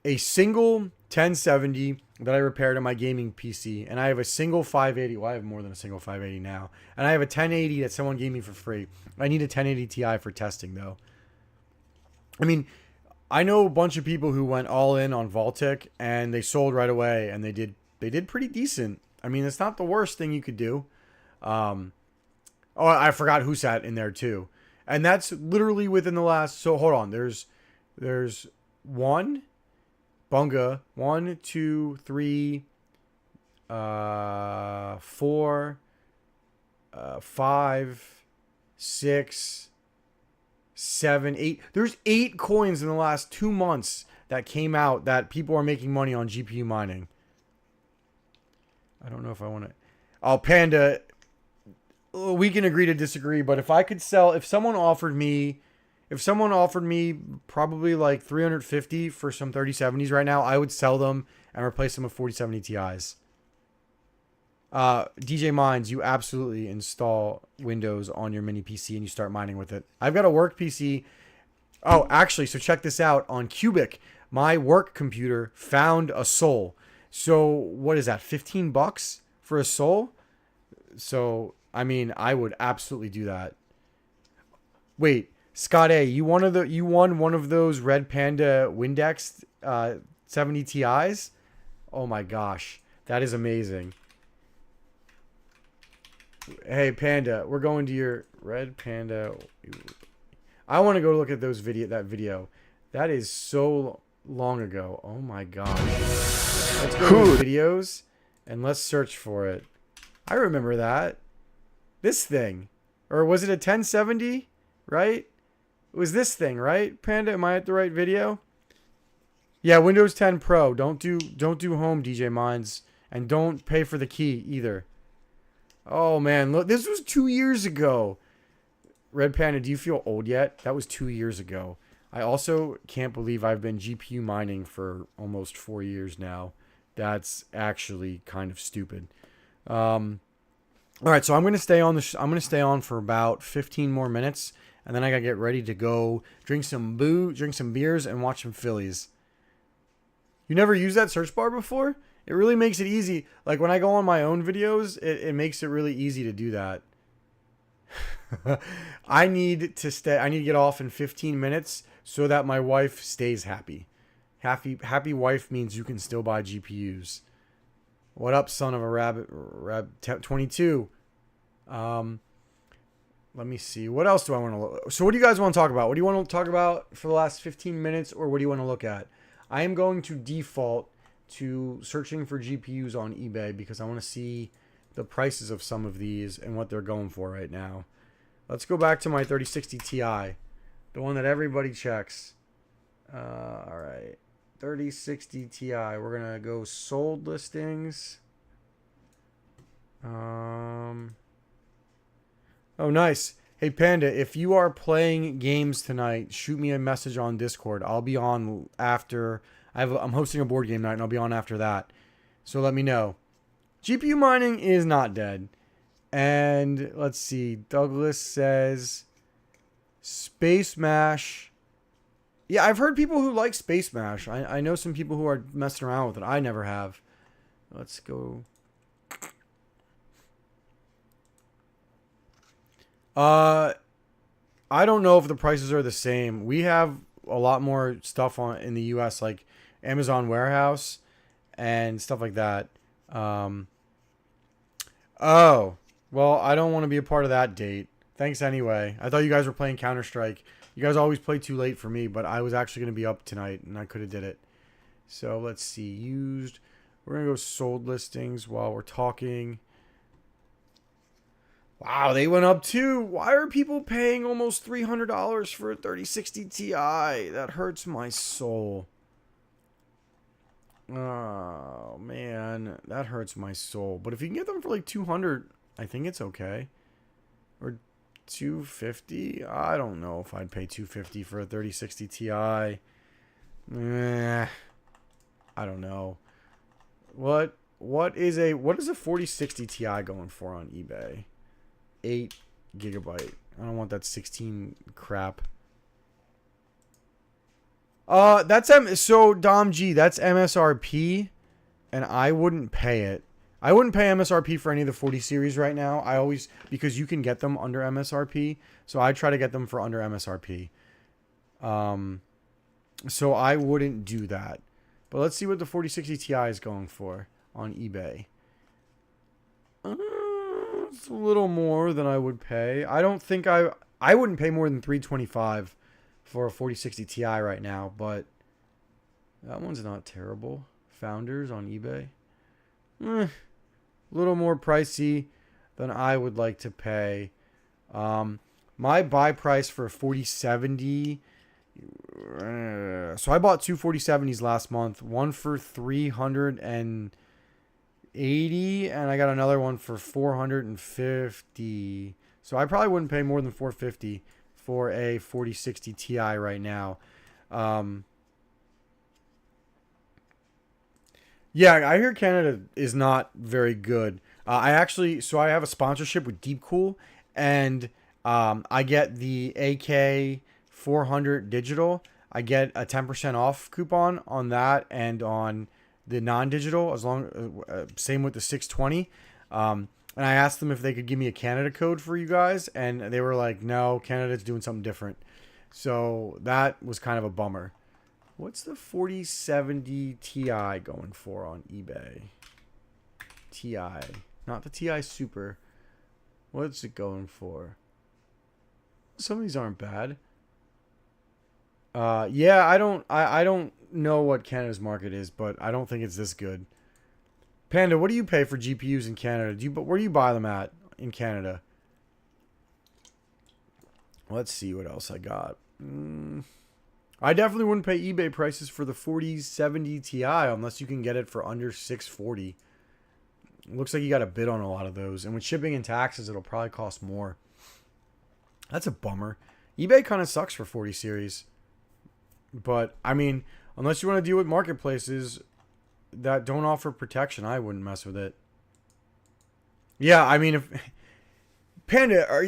a single 1070 that I repaired on my gaming PC, and I have a single 580. Well, I have more than a single 580 now. And I have a 1080 that someone gave me for free. I need a 1080 Ti for testing, though. I mean, I know a bunch of people who went all in on Voltic, and they sold right away, and they did pretty decent. I mean, it's not the worst thing you could do. Oh, I forgot who sat in there, too. And that's literally within the last... So, hold on. There's one... Bunga, 1, 2, 3, 4, 5, 6, 7, 8. There's 8 coins in the last 2 months that came out that people are making money on GPU mining. I don't know if I want to... Oh, Panda, we can agree to disagree, but if someone offered me if someone offered me probably like 350 for some 3070s right now, I would sell them and replace them with 4070 Ti's. DJ Mines, you absolutely install Windows on your mini PC and you start mining with it. I've got a work PC. Oh, actually, so check this out. On Cubic, my work computer found a soul. So what is that? $15 for a soul? So I mean, I would absolutely do that. Wait, Scott A, you won one of those Red Panda Windex 70 Ti's? Oh my gosh, that is amazing. Hey Panda, we're going to your Red Panda. I want to go look at that video. That is so long ago. Oh my gosh. Let's go to videos and let's search for it. I remember that. This thing. Or was it a 1070? Right? It was this thing, right? Panda, am I at the right video? Yeah, Windows 10 Pro. Don't do home, DJ Minds. And don't pay for the key either. Oh man, look, this was 2 years ago. Red Panda, do you feel old yet? That was 2 years ago. I also can't believe I've been GPU mining for almost 4 years now. That's actually kind of stupid. All right, so I'm gonna stay on for about 15 more minutes, and then I gotta get ready to go drink some beers, and watch some Phillies. You never used that search bar before? It really makes it easy. Like when I go on my own videos, it makes it really easy to do that. I need to get off in 15 minutes so that my wife stays happy. Happy wife means you can still buy GPUs. What up, son of a rabbit? 22. Let me see. What else do I want to look? So what do you guys want to talk about? What do you want to talk about for the last 15 minutes, or what do you want to look at? I am going to default to searching for GPUs on eBay because I want to see the prices of some of these and what they're going for right now. Let's go back to my 3060 Ti, the one that everybody checks. All right, 3060 Ti. We're gonna go sold listings. Oh, nice. Hey Panda, if you are playing games tonight, shoot me a message on Discord. I'll be on after. I'm hosting a board game night, and I'll be on after that. So let me know. GPU mining is not dead. And let's see. Douglas says Space Mash. Yeah, I've heard people who like Space Mash. I know some people who are messing around with it. I never have. Let's go. I don't know if the prices are the same. We have a lot more stuff in the US, like Amazon Warehouse and stuff like that. Oh, well, I don't want to be a part of that date. Thanks anyway. I thought you guys were playing Counter-Strike. You guys always play too late for me, but I was actually going to be up tonight, and I could have did it. So let's see. Used. We're going to go sold listings while we're talking. Wow, they went up too. Why are people paying almost $300 for a 3060 Ti? That hurts my soul. Oh, man. That hurts my soul. But if you can get them for like 200, I think it's okay. Or 250? I don't know if I'd pay 250 for a 3060 Ti. I don't know. What is a 4060 Ti going for on eBay? 8 gigabyte. I don't want that 16 crap. So Dom G, that's MSRP, and I wouldn't pay it. I wouldn't pay MSRP for any of the 40 series right now. Because you can get them under MSRP, so I try to get them for under MSRP. So I wouldn't do that. But let's see what the 4060 Ti is going for on eBay. It's a little more than I would pay. I wouldn't pay more than $325 for a 4060 Ti right now, but that one's not terrible. Founders on eBay. A little more pricey than I would like to pay. My buy price for a 4070. So I bought two 4070s last month. One for $380, and I got another one for $450. So I probably wouldn't pay more than $450 for a 4060 Ti right now. Yeah, I hear Canada is not very good. I have a sponsorship with Deep Cool, and I get the AK 400 digital. I get a 10% off coupon on that and on the non-digital, same with the 620. And I asked them if they could give me a Canada code for you guys, and they were like, "No, Canada's doing something different." So that was kind of a bummer. What's the 4070 Ti going for on eBay? Ti, not the Ti Super. What's it going for? Some of these aren't bad. Yeah, I don't know what Canada's market is, but I don't think it's this good. Panda, what do you pay for GPUs in Canada? Where do you buy them at in Canada? Let's see what else I got. I definitely wouldn't pay eBay prices for the 4070 Ti unless you can get it for under 640. Looks like you got a bid on a lot of those, and with shipping and taxes, it'll probably cost more. That's a bummer. eBay kind of sucks for 40 series. But, I mean, unless you want to deal with marketplaces that don't offer protection, I wouldn't mess with it. Yeah, I mean, are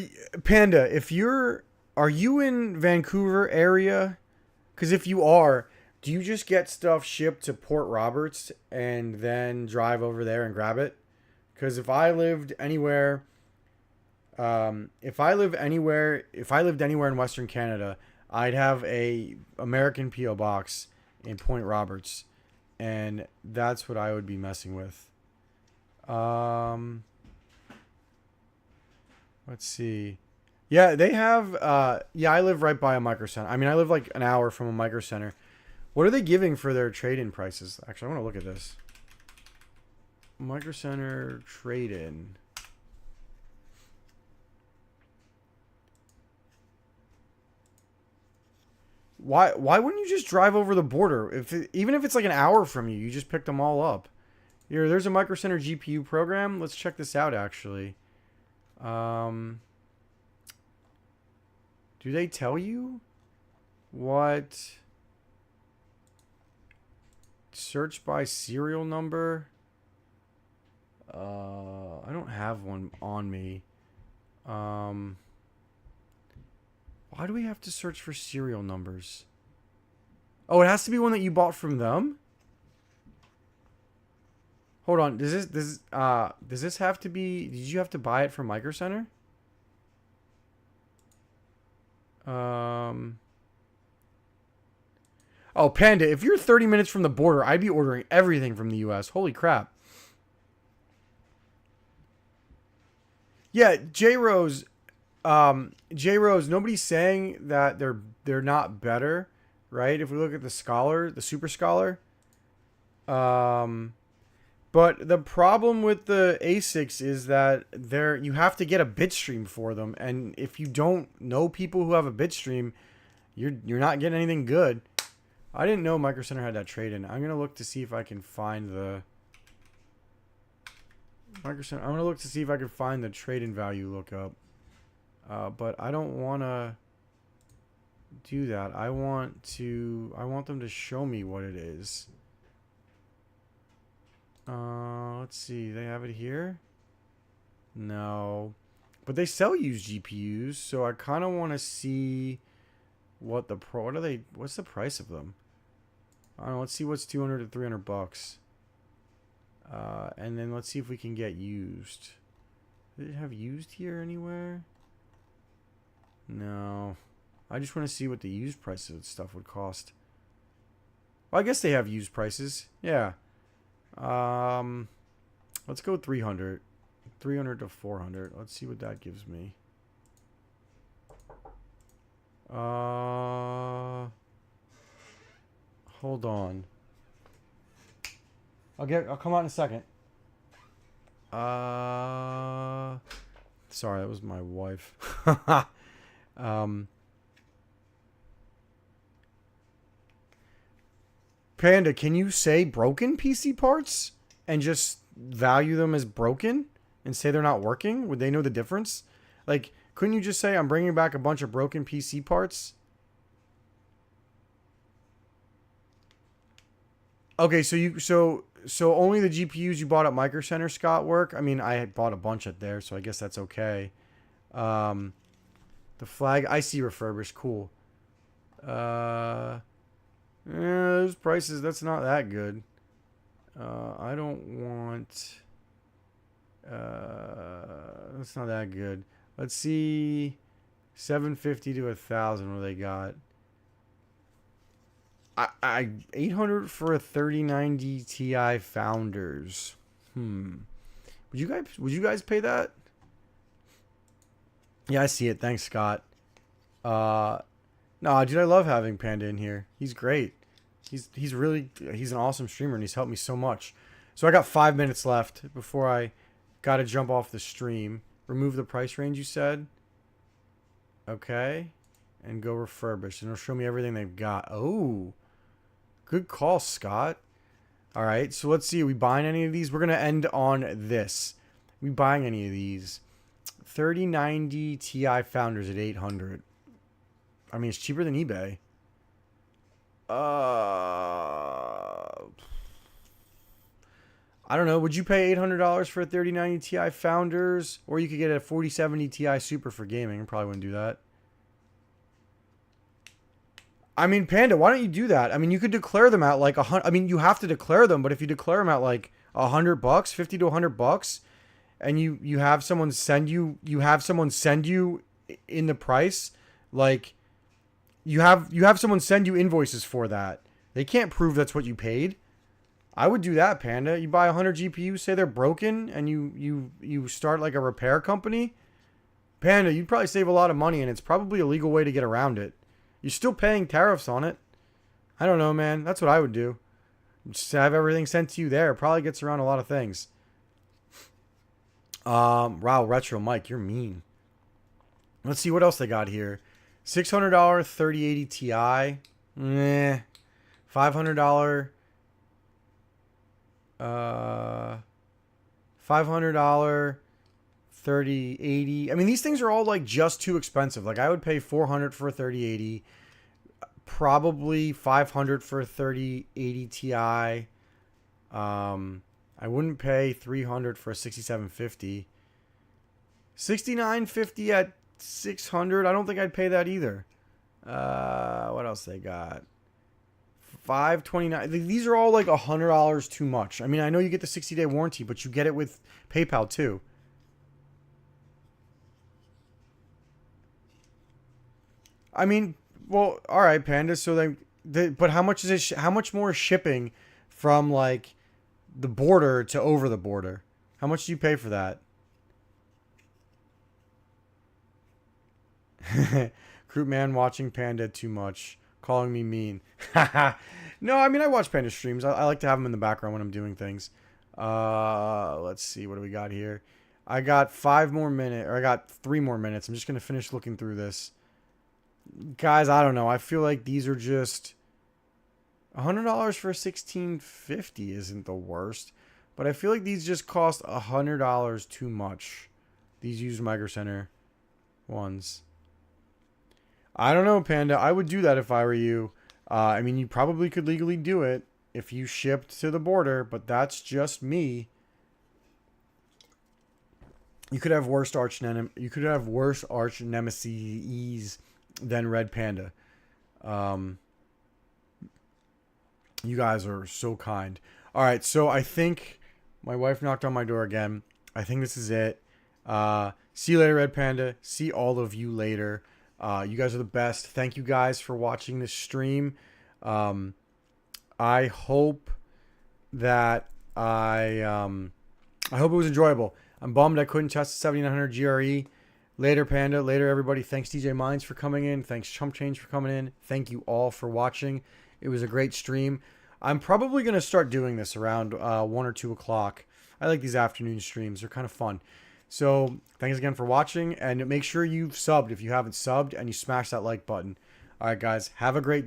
you in Vancouver area? Because if you are, do you just get stuff shipped to Port Roberts and then drive over there and grab it? Because if I lived anywhere in Western Canada, I'd have a American P.O. box in Point Roberts, and that's what I would be messing with. Let's see. Yeah, they have. I live right by a Micro Center. I mean, I live like an hour from a Micro Center. What are they giving for their trade-in prices? Actually, I want to look at this. Micro Center trade-in. Why wouldn't you just drive over the border? Even if it's like an hour from you, you just pick them all up. Here, there's a Micro Center GPU program. Let's check this out, actually. Do they tell you what? Search by serial number. I don't have one on me. Why do we have to search for serial numbers? Oh, it has to be one that you bought from them? Hold on. Does this have to be? Did you have to buy it from Micro Center? Oh, Panda, if you're 30 minutes from the border, I'd be ordering everything from the US. Holy crap. Yeah, J-Rose, nobody's saying that they're not better, right? If we look at the Scholar, the Super Scholar. But the problem with the ASICs is that you have to get a bitstream for them, and if you don't know people who have a bitstream, you're not getting anything good. I didn't know Micro Center had that trade-in. I'm gonna look to see if I can find the Micro Center. I'm gonna look to see if I can find the trade-in value lookup. But I don't wanna do that. I want them to show me what it is. Let's see. They have it here? No. But they sell used GPUs, so I kind of want to see what's the price of them? I don't know. Let's see what's 200 to 300 bucks. And then let's see if we can get used. Did it have used here anywhere? No. I just want to see what the used price of stuff would cost. Well, I guess they have used prices. Yeah. Let's go 300 to 400. Let's see what that gives me. Hold on. I'll come out in a second. Sorry, that was my wife. Panda, can you say broken PC parts and just value them as broken and say they're not working? Would they know the difference? Like, Couldn't you just say I'm bringing back a bunch of broken PC parts? Okay, so only the GPUs you bought at Micro Center, Scott, work. I mean, I had bought a bunch at there, so I guess that's okay. Um, the flag I see refurbished, cool. Those prices, that's not that good. I don't want. That's not that good. Let's see, 750 to 1,000. What do they got? I 800 for a 3090 Ti Founders. Would you guys pay that? Yeah, I see it. Thanks, Scott. No, dude, I love having Panda in here. He's great. He's an awesome streamer and he's helped me so much. So I got 5 minutes left before I got to jump off the stream. Remove the price range, you said. Okay. And go refurbish. And it'll show me everything they've got. Oh. Good call, Scott. All right. So let's see. Are we buying any of these? We're going to end on this. Are we buying any of these? 3090 Ti Founders at 800. I mean, it's cheaper than eBay. I don't know. Would you pay $800 for a 3090 Ti Founders? Or you could get a 4070 Ti Super for gaming. I probably wouldn't do that. I mean, Panda, why don't you do that? I mean, you could declare them at like $100. I mean, you have to declare them, but if you declare them at like $100, 50 to $100, and you have someone send you in the price, like you have someone send you invoices for that. They can't prove that's what you paid. I would do that, Panda. You buy 100 GPUs, say they're broken, and you start like a repair company. Panda, you'd probably save a lot of money, and it's probably a legal way to get around it. You're still paying tariffs on it. I don't know, man. That's what I would do. Just have everything sent to you there. Probably gets around a lot of things. Wow, Retro Mike, you're mean. Let's see what else they got here. $600 3080 Ti. $500 $500 3080. I mean, these things are all like just too expensive. Like I would pay $400 for a 3080, probably $500 for a 3080 Ti. I wouldn't pay $300 for a 6750. 6950 at 600. I don't think I'd pay that either. What else they got? 529. These are all like $100 too much. I mean, I know you get the 60-day warranty, but you get it with PayPal too. I mean, well, all right, Panda. So but how much is it? How much more shipping from like the border to over the border? How much do you pay for that? Croup man watching Panda too much, calling me mean. No, I mean I watch Panda streams. I like to have them in the background when I'm doing things. Let's see, what do we got here? I got 5 more minutes, or I got 3 more minutes. I'm just gonna finish looking through this. Guys, I don't know. I feel like these are just $100 for a 1650 isn't the worst, but I feel like these just cost $100 too much. These used Micro Center ones. I don't know, Panda. I would do that if I were you. I mean, you probably could legally do it if you shipped to the border, but that's just me. You could have worse arch nemesis than Red Panda. You guys are so kind. All right, so I think my wife knocked on my door again. I think this is it. See you later, Red Panda. See all of you later. You guys are the best. Thank you guys for watching this stream. I hope that I hope it was enjoyable. I'm bummed I couldn't test the 7900 GRE. Later, Panda. Later, everybody. Thanks, DJ Mines, for coming in. Thanks, Chump Change, for coming in. Thank you all for watching. It was a great stream. I'm probably going to start doing this around 1 or 2 o'clock. I like these afternoon streams. They're kind of fun. So, thanks again for watching. And make sure you've subbed if you haven't subbed. And you smash that like button. All right, guys. Have a great